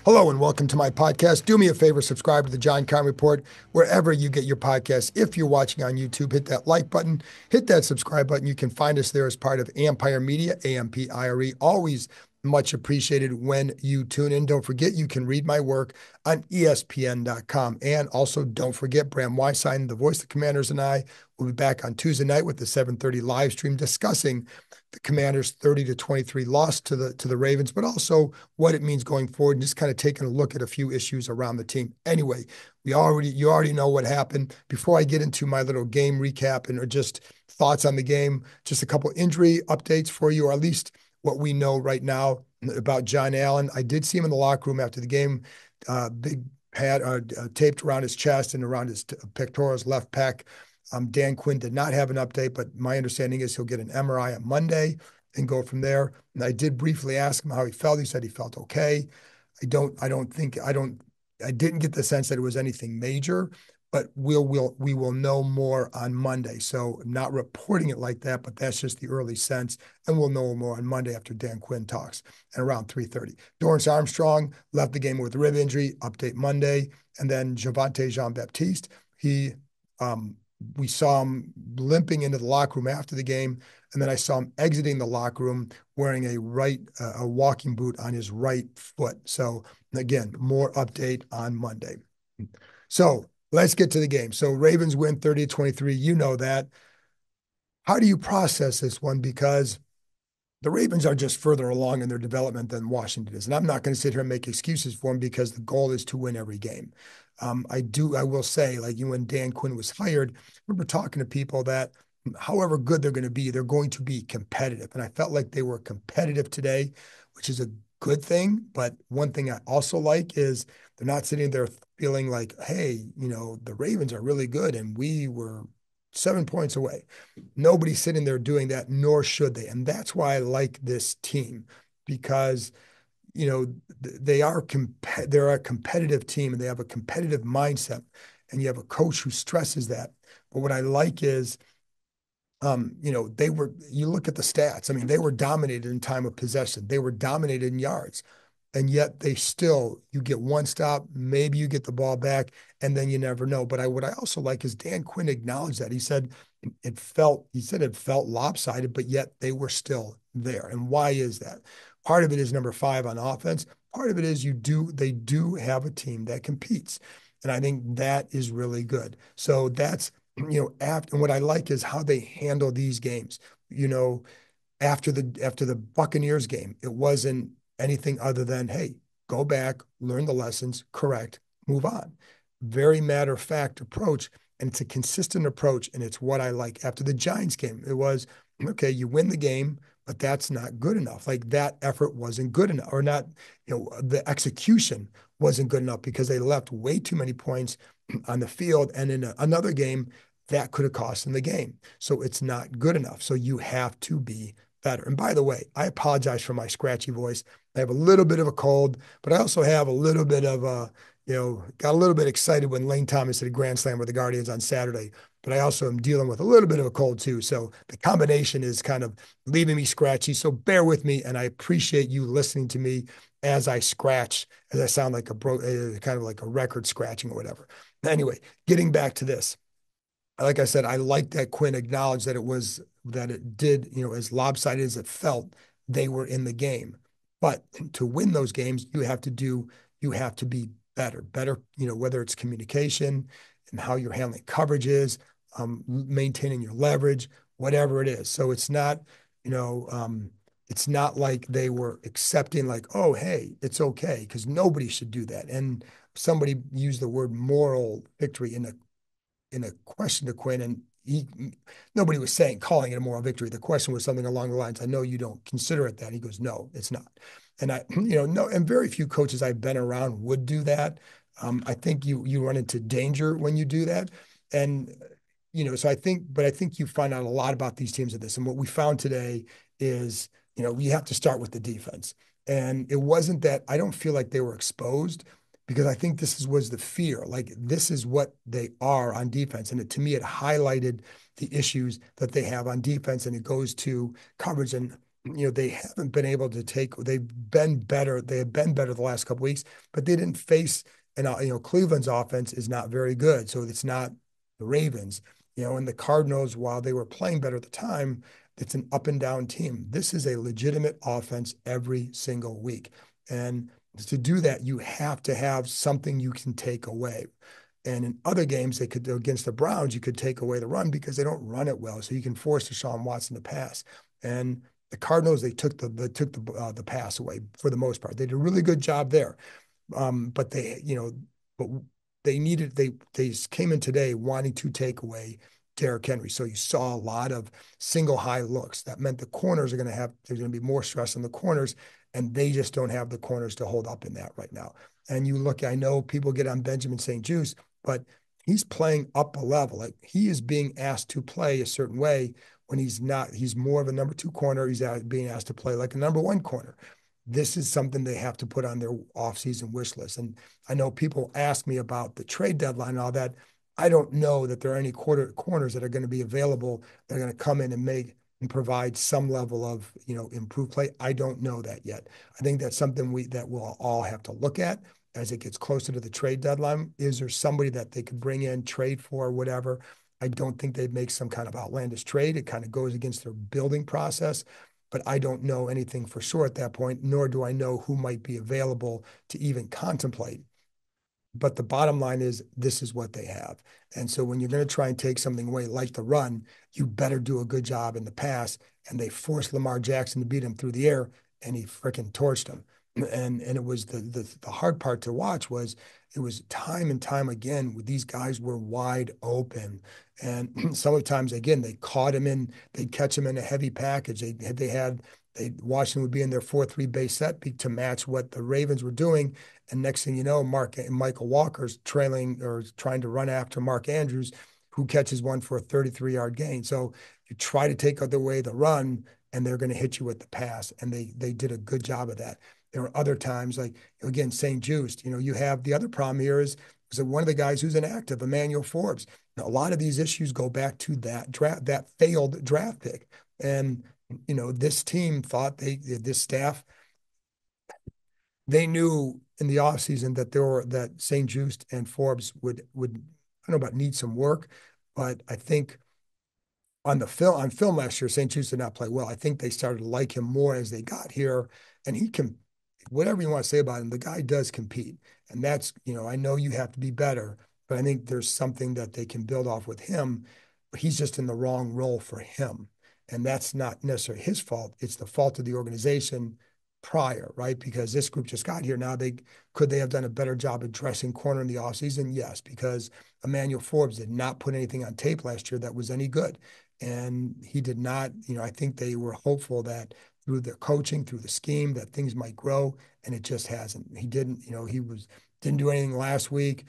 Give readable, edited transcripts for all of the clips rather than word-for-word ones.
Hello and welcome to my podcast. Do me a favor, subscribe to the John Keim Report wherever you get your podcasts. If you're watching on YouTube, hit that like button, hit that subscribe button. You can find us there as part of Ampire Media, AMPIRE. Always much appreciated when you tune in. Don't forget, you can read my work on ESPN.com. And also, don't forget, Bram Weinstein, the voice of the Commanders, and I will be back on Tuesday night with the 7:30 live stream discussing the Commanders' 30-23 loss to the Ravens, but also what it means going forward, and just kind of taking a look at a few issues around the team. Anyway, you already know what happened. Before I get into my little game recap and or just thoughts on the game, just a couple injury updates for you, or at least what we know right now about John Allen. I did see him in the locker room after the game, big pad taped around his chest and around his pectorals, left pec. Dan Quinn did not have an update, but my understanding is he'll get an MRI on Monday and go from there. And I did briefly ask him how he felt. He said he felt okay. I didn't get the sense that it was anything major, but we will know more on Monday. So I'm not reporting it like that, but that's just the early sense, and we'll know more on Monday after Dan Quinn talks at around 3:30. Dorrance Armstrong left the game with a rib injury. Update Monday, and then Javonte Jean-Baptiste. We saw him limping into the locker room after the game, and then I saw him exiting the locker room wearing a walking boot on his right foot. So again, more update on Monday. So let's get to the game. So Ravens win 30-23. You know that. How do you process this one? Because the Ravens are just further along in their development than Washington is. And I'm not going to sit here and make excuses for them because the goal is to win every game. I will say, like when Dan Quinn was hired, I remember talking to people that however good they're going to be competitive. And I felt like they were competitive today, which is a good thing. But one thing I also like is they're not sitting there feeling like, hey, the Ravens are really good and we were 7 points away. Nobody's sitting there doing that, nor should they. And that's why I like this team because, they're a competitive team and they have a competitive mindset. And you have a coach who stresses that. But what I like is, you look at the stats. I mean, they were dominated in time of possession. They were dominated in yards. And yet you get one stop, maybe you get the ball back, and then you never know. But what I also like is Dan Quinn acknowledged that. He said it felt lopsided, but yet they were still there. And why is that? Part of it is number 5 on offense. Part of it is they do have a team that competes. And I think that is really good. So that's, and what I like is how they handle these games. After the Buccaneers game, it wasn't anything other than, hey, go back, learn the lessons, correct, move on. Very matter of fact approach. And it's a consistent approach. And it's what I like. After the Giants game, it was, okay, you win the game, but that's not good enough. Like that effort wasn't good enough, or not, the execution wasn't good enough because they left way too many points on the field. And in another game, that could have cost them the game. So it's not good enough. So you have to be better. And by the way, I apologize for my scratchy voice. I have a little bit of a cold, but I also have a little bit of got a little bit excited when Lane Thomas hit a grand slam with the Guardians on Saturday. But I also am dealing with a little bit of a cold too. So the combination is kind of leaving me scratchy. So bear with me, and I appreciate you listening to me as I scratch, as I sound like kind of like a record scratching or whatever. Anyway, getting back to this. Like I said, I like that Quinn acknowledged that it did, as lopsided as it felt, they were in the game. But to win those games, you have to be better, whether it's communication and how you're handling coverages, maintaining your leverage, whatever it is. So it's not like they were accepting like, oh, hey, it's okay, because nobody should do that. And somebody used the word moral victory in a question to Quinn, and nobody was calling it a moral victory. The question was something along the lines, I know you don't consider it that. And he goes, no, it's not. And no, and very few coaches I've been around would do that. I think you run into danger when you do that. And, so I think you find out a lot about these teams of this. And what we found today is, you have to start with the defense. And it wasn't that I don't feel like they were exposed, because I think was the fear. Like, this is what they are on defense. And to me, it highlighted the issues that they have on defense, and it goes to coverage. And they haven't been able to take, they've been better. They have been better the last couple weeks, but they didn't face, and Cleveland's offense is not very good. So it's not the Ravens, and the Cardinals, while they were playing better at the time, it's an up and down team. This is a legitimate offense every single week. And to do that, you have to have something you can take away. And in other games, they could against the Browns, you could take away the run because they don't run it well. So you can force Deshaun Watson to pass. And the Cardinals, they took the pass away for the most part. They did a really good job there. But but they came in today wanting to take away Derrick Henry. So you saw a lot of single high looks. That meant the corners there's going to be more stress on the corners, and they just don't have the corners to hold up in that right now. And you look, I know people get on Benjamin St-Juste, but he's playing up a level. Like he is being asked to play a certain way when he's not. He's more of a number two corner. He's being asked to play like a number one corner. This is something they have to put on their offseason wish list. And I know people ask me about the trade deadline and all that. I don't know that there are any corners that are going to be available that are going to come in and make and provide some level of improved play. I don't know that yet. I think that's something that we'll all have to look at as it gets closer to the trade deadline. Is there somebody that they could bring in, trade for, whatever? I don't think they'd make some kind of outlandish trade. It kind of goes against their building process, but I don't know anything for sure at that point, nor do I know who might be available to even contemplate. But the bottom line is this is what they have. And so when you're going to try and take something away like the run, you better do a good job in the pass. And they forced Lamar Jackson to beat him through the air, and he freaking torched him. And it was the hard part to watch was it was time and time again where these guys were wide open. And sometimes again they'd catch him in a heavy package. Washington would be in their 4-3 base set to match what the Ravens were doing. And next thing you know, Michael Walker's trailing or trying to run after Mark Andrews, who catches one for a 33-yard gain. So you try to take away the run, and they're going to hit you with the pass. And they did a good job of that. There were other times, like again, St-Juste, you have the other problem here is that one of the guys who's inactive, Emmanuel Forbes. Now, a lot of these issues go back to that failed draft pick. And this team thought this staff, they knew in the offseason that St-Juste and Forbes would I don't know about need some work, but I think on film last year, St-Juste did not play well. I think they started to like him more as they got here, and he can, whatever you want to say about him, the guy does compete, and that's I know you have to be better, but I think there's something that they can build off with him. But he's just in the wrong role for him, and that's not necessarily his fault. It's the fault of the organization prior, right? Because this group just got here. Now could they have done a better job addressing corner in the offseason? Yes, because Emmanuel Forbes did not put anything on tape last year that was any good. And he did not, I think they were hopeful that through their coaching, through the scheme, that things might grow, and it just hasn't. He didn't, didn't do anything last week.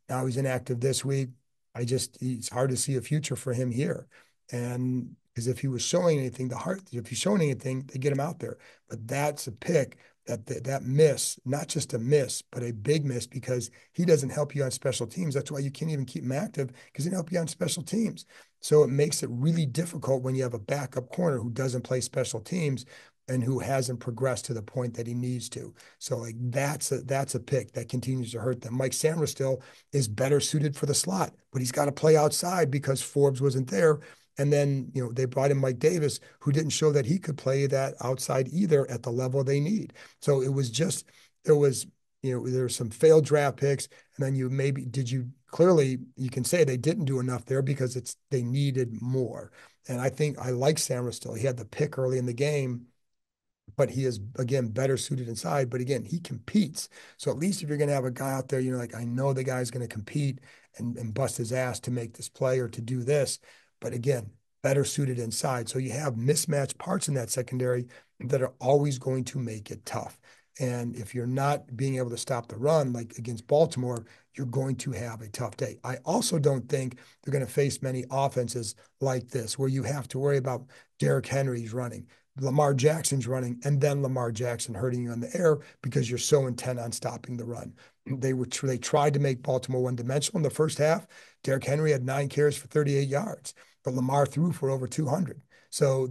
Now he's inactive this week. It's hard to see a future for him here. And because if he was showing anything, if he's showing anything, they get him out there. But that's a pick that miss, not just a miss, but a big miss because he doesn't help you on special teams. That's why you can't even keep him active because he doesn't help you on special teams. So it makes it really difficult when you have a backup corner who doesn't play special teams and who hasn't progressed to the point that he needs to. So like that's a pick that continues to hurt them. Mike Sainristil is better suited for the slot, but he's got to play outside because Forbes wasn't there. And then, they brought in Mike Davis, who didn't show that he could play that outside either at the level they need. So it was just, there was some failed draft picks. And then clearly you can say they didn't do enough there because they needed more. And I think I like Sainristil. He had the pick early in the game, but he is, again, better suited inside. But again, he competes. So at least if you're going to have a guy out there, like, I know the guy's going to compete and bust his ass to make this play or to do this. But again, better suited inside. So you have mismatched parts in that secondary that are always going to make it tough. And if you're not being able to stop the run, like against Baltimore, you're going to have a tough day. I also don't think they're going to face many offenses like this, where you have to worry about Derrick Henry's running, Lamar Jackson's running, and then Lamar Jackson hurting you in the air because you're so intent on stopping the run. They tried to make Baltimore one-dimensional in the first half. Derrick Henry had 9 carries for 38 yards, but Lamar threw for over 200. So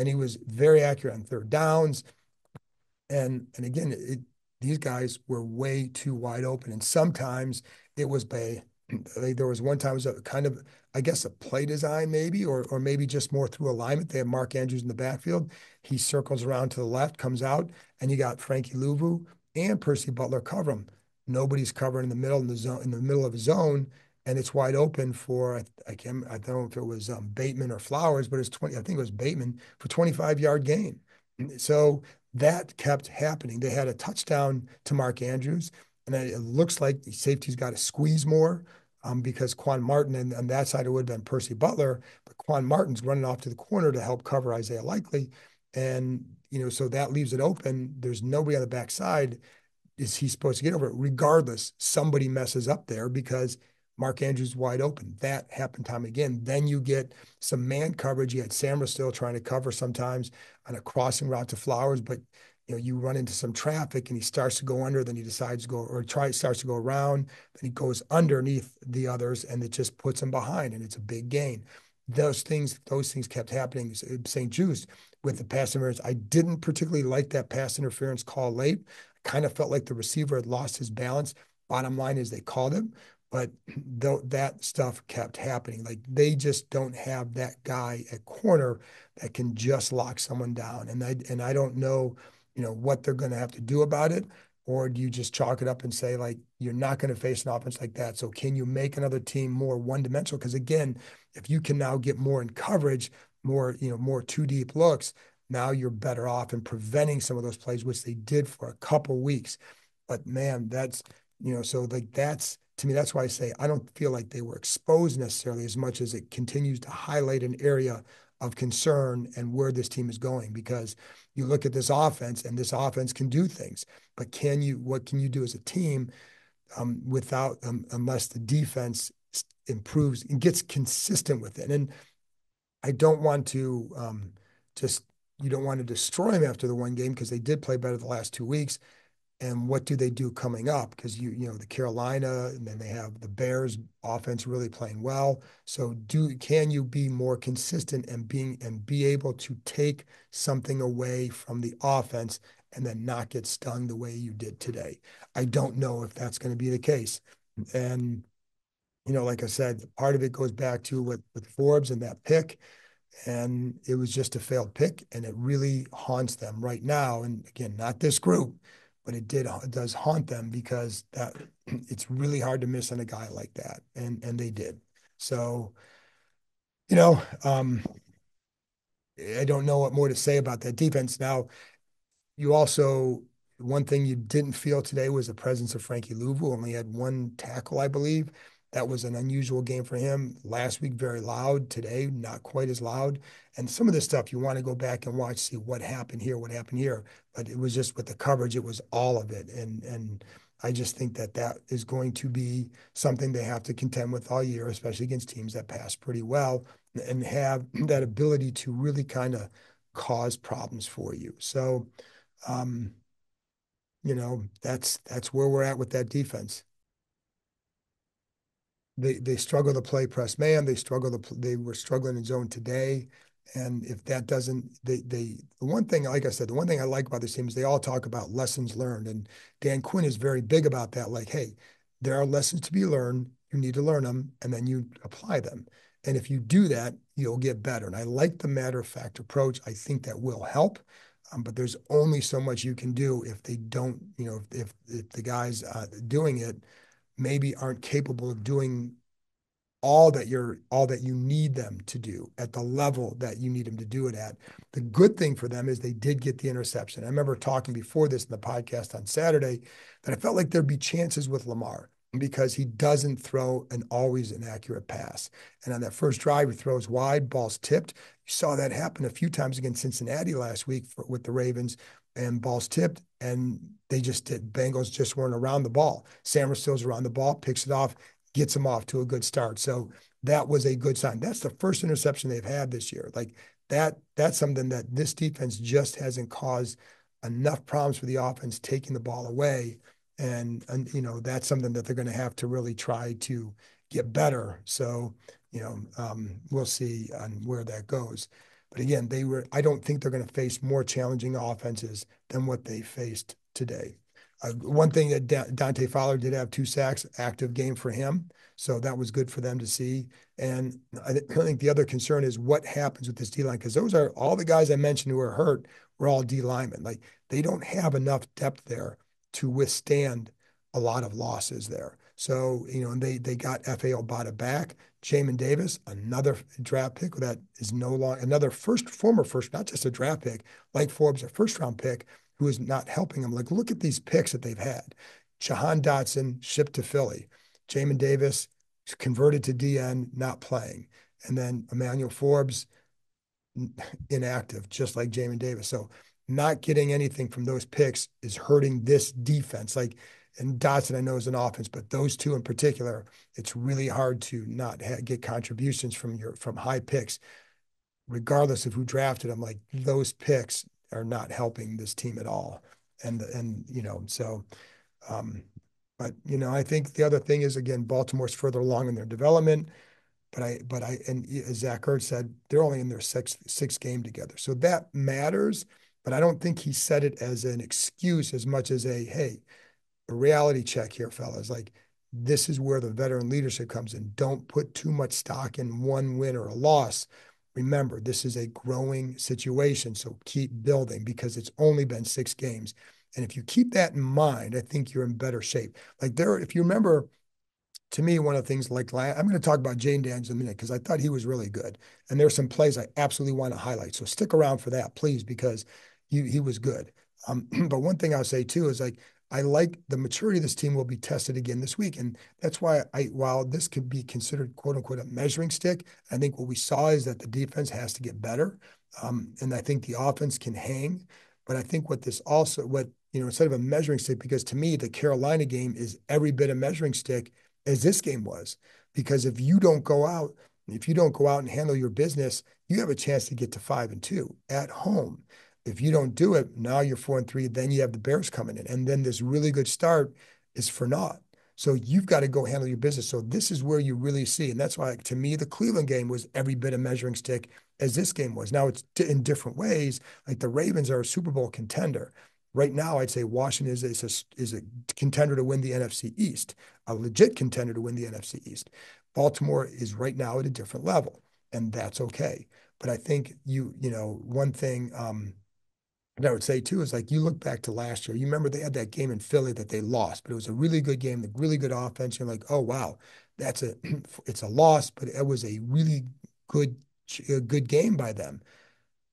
and he was very accurate on third downs. And again, these guys were way too wide open. And sometimes it was by like, there was one time it was a kind of, I guess, a play design maybe, or maybe just more through alignment. They have Mark Andrews in the backfield. He circles around to the left, comes out, and you got Frankie Louvu and Percy Butler cover him. Nobody's covering in the middle in the zone, in the middle of a zone, and it's wide open for I don't know if it was Bateman or Flowers, but it's 20. I think it was Bateman for 25-yard gain. So that kept happening. They had a touchdown to Mark Andrews, and it looks like the safety's got to squeeze more because Quan Martin, and on that side it would have been Percy Butler, but Quan Martin's running off to the corner to help cover Isaiah Likely. And, so that leaves it open. There's nobody on the backside. Is he supposed to get over it? Regardless, somebody messes up there because Mark Andrews wide open. That happened time again. Then you get some man coverage. You had Samra still trying to cover sometimes on a crossing route to Flowers, but you run into some traffic and he starts to go under, then he decides to go or starts to go around, then he goes underneath the others and it just puts him behind and it's a big gain. Those things kept happening. St. Jude's with the pass interference. I didn't particularly like that pass interference call late. I kind of felt like the receiver had lost his balance. Bottom line is they called him, but that stuff kept happening. Like they just don't have that guy at corner that can just lock someone down. And I don't know, what they're going to have to do about it. Or do you just chalk it up and say, like, you're not going to face an offense like that? So can you make another team more one-dimensional? Because again, if you can now get more in coverage, more two deep looks, now you're better off in preventing some of those plays, which they did for a couple weeks. But man, so like that's to me, that's why I say I don't feel like they were exposed necessarily as much as it continues to highlight an area of concern and where this team is going. Because you look at this offense and this offense can do things, but what can you do as a team without unless the defense improves and gets consistent with it? And I don't want to just you don't want to destroy them after the one game because they did play better the last 2 weeks. And what do they do coming up? Because the Carolina, and then they have the Bears offense really playing well. So can you be more consistent and be able to take something away from the offense and then not get stung the way you did today? I don't know if that's going to be the case. And like I said, part of it goes back to with Forbes and that pick, and it was just a failed pick, and it really haunts them right now. And again, not this group, but it does haunt them because that it's really hard to miss on a guy like that, and they did. So, you know, um, I don't know what more to say about that defense. Now, you also one thing you didn't feel today was the presence of Frankie Louvu. Only had one tackle, I believe. That was an unusual game for him. Last week, very loud. Today, not quite as loud. And some of this stuff you want to go back and watch, see what happened here, what happened here. But it was just with the coverage, it was all of it. And I just think that is going to be something they have to contend with all year, especially against teams that pass pretty well and have that ability to really kind of cause problems for you. So um, that's where we're at with that defense. They struggle to play press man. They were struggling in zone today. And if that doesn't, the one thing, like I said, the one thing I like about this team is they all talk about lessons learned. And Dan Quinn is very big about that. Like, hey, there are lessons to be learned. You need to learn them and then you apply them. And if you do that, you'll get better. And I like the matter of fact approach. I think that will help. But there's only so much you can do if they don't, if the guys doing it maybe aren't capable of doing all that you need them to do at the level that you need them to do it at. The good thing for them is they did get the interception. I remember talking before this in the podcast on Saturday that I felt like there'd be chances with Lamar because he doesn't throw an always an accurate pass. And on that first drive, he throws wide, ball's tipped. You saw that happen a few times against Cincinnati last week with the Ravens, and balls tipped, and they just did. Bengals just weren't around the ball. Sam Stills around the ball, picks it off, gets them off to a good start. So that was a good sign. That's the first interception they've had this year. Like that's something that this defense just hasn't caused enough problems for the offense taking the ball away. And that's something that they're going to have to really try to get better. So, we'll see on where that goes. But again, I don't think they're going to face more challenging offenses than what they faced today. One thing that Dante Fowler did have 2 sacks, active game for him. So that was good for them to see. And I think the other concern is what happens with this D line, because those are all the guys I mentioned who are hurt were all D linemen. Like they don't have enough depth there to withstand a lot of losses there. So, and they got F.A. Obata back. Jamin Davis, another draft pick that is no longer another former first, not just a draft pick, like Forbes, a first round pick who is not helping them. Like, look at these picks that they've had. Jahan Dotson shipped to Philly. Jamin Davis converted to DN, not playing. And then Emmanuel Forbes, inactive, just like Jamin Davis. So not getting anything from those picks is hurting this defense. Like, and Dotson, I know, is an offense, but those two in particular, it's really hard to not get contributions from high picks, regardless of who drafted them. Like those picks are not helping this team at all. And so um, but I think the other thing is again, Baltimore's further along in their development. And as Zach Ertz said, they're only in their sixth game together. So that matters, but I don't think he said it as an excuse as much as hey, a reality check here, fellas. Like this is where the veteran leadership comes in. Don't put too much stock in one win or a loss. Remember, this is a growing situation, so keep building because it's only been 6 games. And if you keep that in mind, I think you're in better shape. Like if you remember, to me, one of the things like I'm going to talk about Jane Daniels in a minute because I thought he was really good. And there's some plays I absolutely want to highlight. So stick around for that, please, because he was good. But one thing I'll say too is like I like the maturity of this team will be tested again this week. And that's why while this could be considered quote unquote a measuring stick, I think what we saw is that the defense has to get better. And I think the offense can hang. But I think instead of a measuring stick, because to me, the Carolina game is every bit a measuring stick as this game was. Because if you don't go out and handle your business, you have a chance to get to 5-2 at home. If you don't do it, now you're 4-3. Then you have the Bears coming in, and then this really good start is for naught. So you've got to go handle your business. So this is where you really see, and that's why to me the Cleveland game was every bit a measuring stick as this game was. Now it's in different ways. Like the Ravens are a Super Bowl contender. Right now, I'd say Washington is a contender to win the NFC East, a legit contender to win the NFC East. Baltimore is right now at a different level, and that's okay. But I think one thing that I would say too is like you look back to last year. You remember they had that game in Philly that they lost, but it was a really good game, the really good offense. You're like, oh wow, it's a loss, but it was a really good good game by them.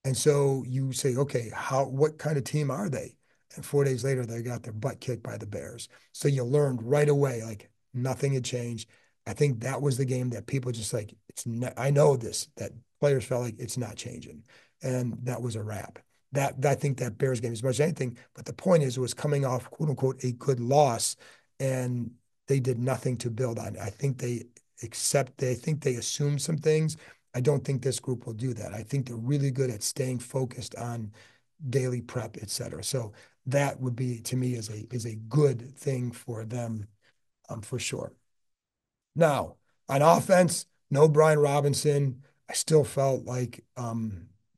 And so you say, okay, what kind of team are they? And 4 days later, they got their butt kicked by the Bears. So you learned right away, like nothing had changed. I think that was the game that people just like, I know that players felt like it's not changing. And that was a wrap. I think that Bears game as much as anything, but the point is it was coming off quote unquote a good loss and they did nothing to build on it. I think they assumed some things. I don't think this group will do that. I think they're really good at staying focused on daily prep, et cetera. So that would be to me is a good thing for them, for sure. Now, on offense, no Brian Robinson. I still felt like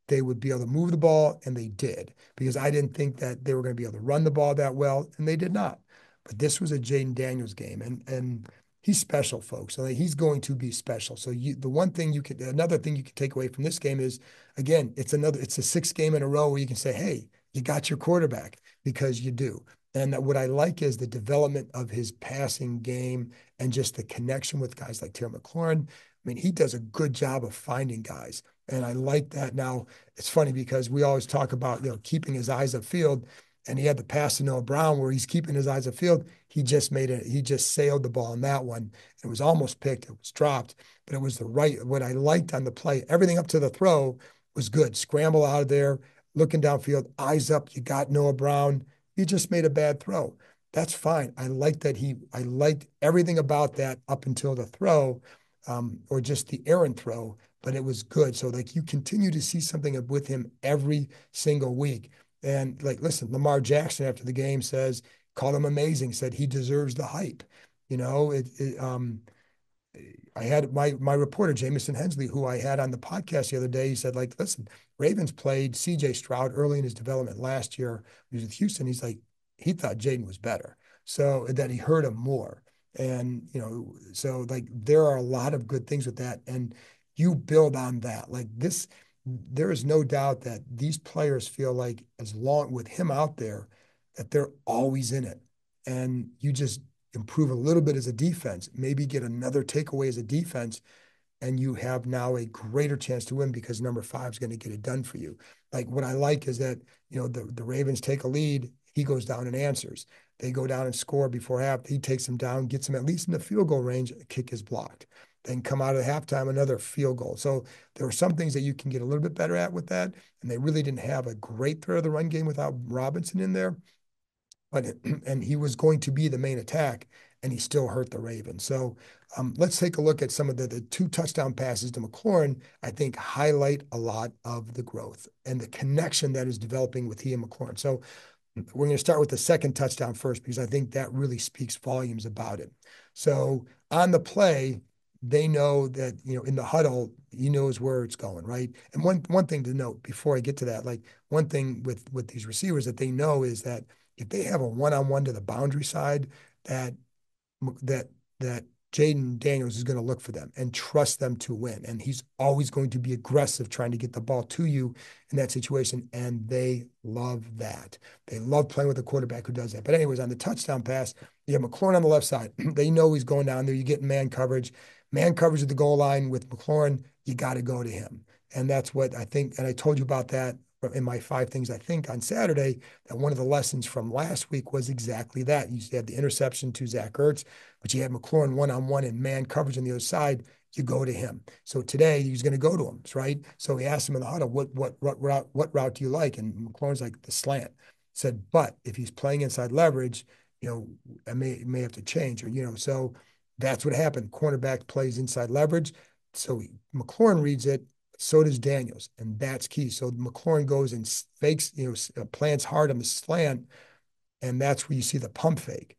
they would be able to move the ball, and they did, because I didn't think that they were going to be able to run the ball that well, and they did not. But this was a Jayden Daniels game, and he's special, folks. So he's going to be special. So another thing you can take away from this game is, again, it's a 6 game in a row where you can say, hey, you got your quarterback, because you do. And what I like is the development of his passing game and just the connection with guys like Terry McLaurin. I mean, he does a good job of finding guys. And I like that. Now, it's funny because we always talk about, keeping his eyes upfield. And he had the pass to Noah Brown where he's keeping his eyes upfield. He just sailed the ball on that one. It was almost picked. It was dropped, but it was what I liked on the play. Everything up to the throw was good. Scramble out of there, looking downfield, eyes up. You got Noah Brown. He just made a bad throw. That's fine. I liked everything about that up until the throw, or just the errant throw, but it was good. So like you continue to see something with him every single week. And like, listen, Lamar Jackson after the game called him amazing, said he deserves the hype. You know, I had my reporter, Jamison Hensley, who I had on the podcast the other day. He said, like, listen, Ravens played CJ Stroud early in his development last year. He was with Houston. He's like, he thought Jaden was better. So that he heard him more. And, so like there are a lot of good things with that. And you build on that. Like this, there is no doubt that these players feel like as long with him out there, that they're always in it. And you just improve a little bit as a defense, maybe get another takeaway as a defense, and you have now a greater chance to win because number five is going to get it done for you. Like what I like is that, the Ravens take a lead, he goes down and answers. They go down and score before half. He takes them down, gets them at least in the field goal range, a kick is blocked. Then come out of the halftime, another field goal. So there are some things that you can get a little bit better at with that. And they really didn't have a great threat of the run game without Robinson in there, but and he was going to be the main attack, and he still hurt the Ravens. So let's take a look at some of the two touchdown passes to McLaurin. I think highlight a lot of the growth and the connection that is developing with he and McLaurin. So we're going to start with the second touchdown first because I think that really speaks volumes about it. So on the play, they know that in the huddle, he knows where it's going, right? And one thing to note before I get to that, like one thing with these receivers that they know is that if they have a one-on-one to the boundary side, that that that Jaden Daniels is going to look for them and trust them to win. And he's always going to be aggressive trying to get the ball to you in that situation. And they love that. They love playing with a quarterback who does that. But anyways, on the touchdown pass, you have McLaurin on the left side. They know he's going down there. You get man coverage. Man coverage at the goal line with McLaurin, you got to go to him. And that's what I think. And I told you about that in my five things I think on Saturday, that one of the lessons from last week was exactly that. You had the interception to Zach Ertz, but you had McLaurin one-on-one and man coverage on the other side. You go to him. So today he's going to go to him, right? So he asked him in the huddle, what route do you like? And McLaurin's like the slant. Said, but if he's playing inside leverage, I may have to change, so that's what happened. Cornerback plays inside leverage. So McLaurin reads it, so does Daniels, and that's key. So McLaurin goes and fakes, plants hard on the slant, and that's where you see the pump fake.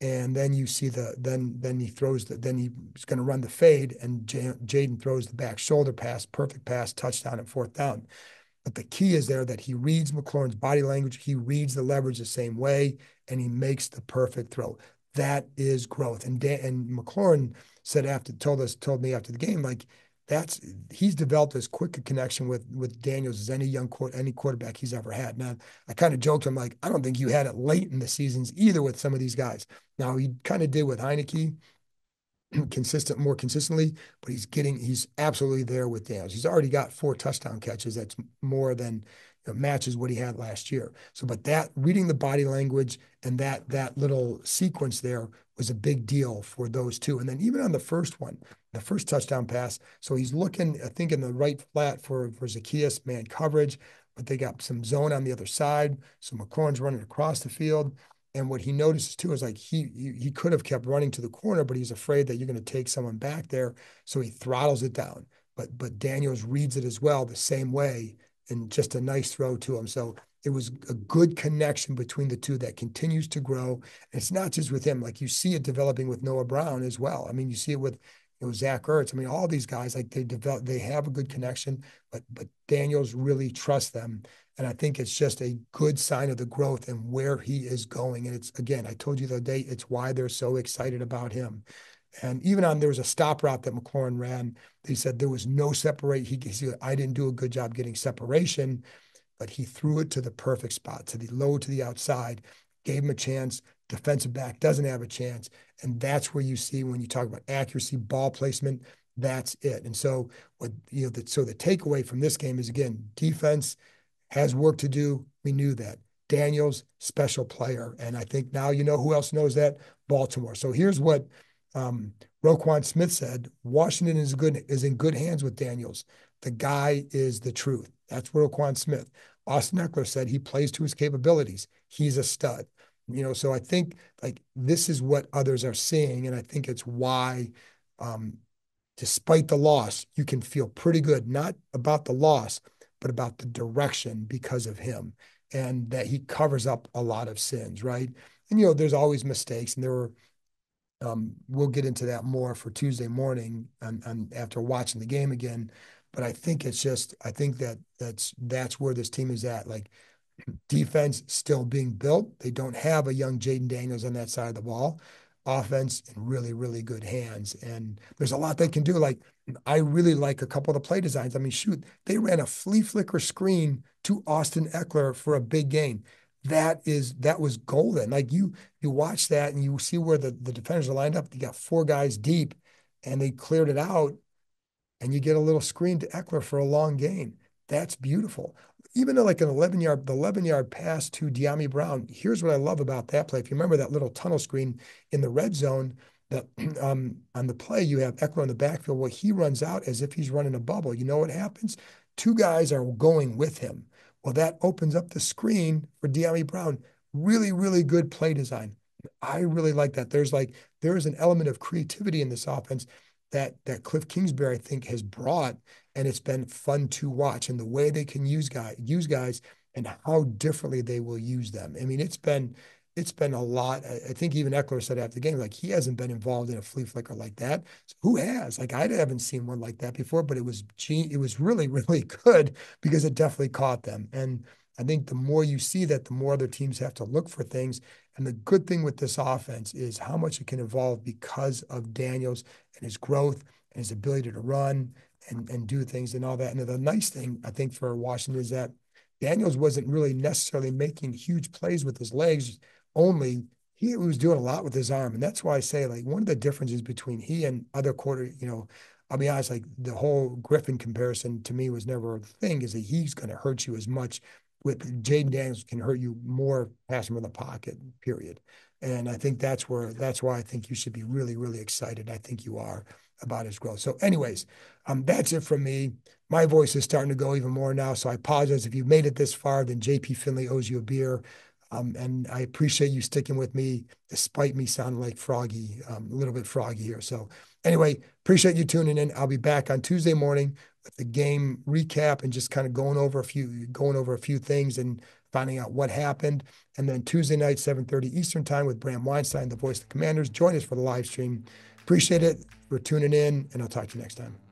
And then you see then he's going to run the fade, and Jaden throws the back shoulder pass, perfect pass, touchdown and fourth down. But the key is there that he reads McLaurin's body language, he reads the leverage the same way, and he makes the perfect throw. That is growth. And McLaurin said told me after the game, like he's developed as quick a connection with Daniels as any quarterback he's ever had. Now I kind of joked him like, I don't think you had it late in the seasons either with some of these guys. Now he kind of did with Heineke, more consistently, but he's absolutely there with Daniels. He's already got 4 touchdown catches. That's more than matches what he had last year. So, but that reading the body language and that little sequence there was a big deal for those two. And then even on the first one, the first touchdown pass, so he's looking, I think, in the right flat for Zaccheaus man coverage, but they got some zone on the other side. So McLaurin's running across the field. And what he notices too is like he could have kept running to the corner, but he's afraid that you're going to take someone back there, so he throttles it down. But Daniels reads it as well the same way, and just a nice throw to him. So it was a good connection between the two that continues to grow. And it's not just with him; like you see it developing with Noah Brown as well. I mean, you see it with Zach Ertz. I mean, all these guys like they have a good connection, but Daniels really trusts them. And I think it's just a good sign of the growth and where he is going. And it's, again, I told you the other day, it's why they're so excited about him. And even there was a stop route that McLaurin ran. They said there was no separate. He said, I didn't do a good job getting separation, but he threw it to the perfect spot, to the low, to the outside, gave him a chance. Defensive back doesn't have a chance. And that's where you see when you talk about accuracy, ball placement, that's it. And so so the takeaway from this game is, again, defense has work to do. We knew that. Daniels, special player. And I think now you know who else knows that? Baltimore. So here's what Roquan Smith said. Washington is in good hands with Daniels. The guy is the truth. That's Roquan Smith. Austin Eckler said he plays to his capabilities. He's a stud. So I think like this is what others are seeing. And I think it's why despite the loss, you can feel pretty good, not about the loss, but about the direction because of him and that he covers up a lot of sins, right? And, there's always mistakes. And there were We'll get into that more for Tuesday morning after watching the game again. But I think it's just I think that's where this team is at. Like defense still being built. They don't have a young Jaden Daniels on that side of the ball. Offense in really, really good hands. And there's a lot they can do. Like, I really like a couple of the play designs. I mean, shoot, they ran a flea flicker screen to Austin Eckler for a big gain. That was golden. Like you watch that and you see where the defenders are lined up. They got four guys deep and they cleared it out and you get a little screen to Eckler for a long gain. That's beautiful. Even though like the 11-yard pass to De'Ami Brown, here's what I love about that play. If you remember that little tunnel screen in the red zone, that on the play, you have Eckler in the backfield. Well, he runs out as if he's running a bubble. You know what happens? Two guys are going with him. Well, that opens up the screen for De'Ami Brown. Really, really good play design. I really like that. There is an element of creativity in this offense that Cliff Kingsbury, I think, has brought, and it's been fun to watch. And the way they can use guys and how differently they will use them. I mean, it's been a lot. I think even Eckler said after the game, like he hasn't been involved in a flea flicker like that. So who has? Like I haven't seen one like that before, but it was really, really good because it definitely caught them. And I think the more you see that, the more other teams have to look for things. And the good thing with this offense is how much it can evolve because of Daniels and his growth and his ability to run and do things and all that. And the nice thing I think for Washington is that Daniels wasn't really necessarily making huge plays with his legs only. He was doing a lot with his arm. And that's why I say like one of the differences between he and other I'll be honest, like the whole Griffin comparison to me was never a thing, is that he's going to hurt you as much with Jaden Daniels can hurt you more passing from the pocket, period. And I think that's why I think you should be really, really excited. I think you are about his growth. So, anyways, that's it from me. My voice is starting to go even more now. So I apologize if you've made it this far, then JP Finley owes you a beer. And I appreciate you sticking with me despite me sounding like froggy, a little bit froggy here. So anyway, appreciate you tuning in. I'll be back on Tuesday morning with the game recap and just kind of going over a few things and finding out what happened. And then Tuesday night, 7:30 Eastern time with Bram Weinstein, the voice of the Commanders. Join us for the live stream. Appreciate it for tuning in, and I'll talk to you next time.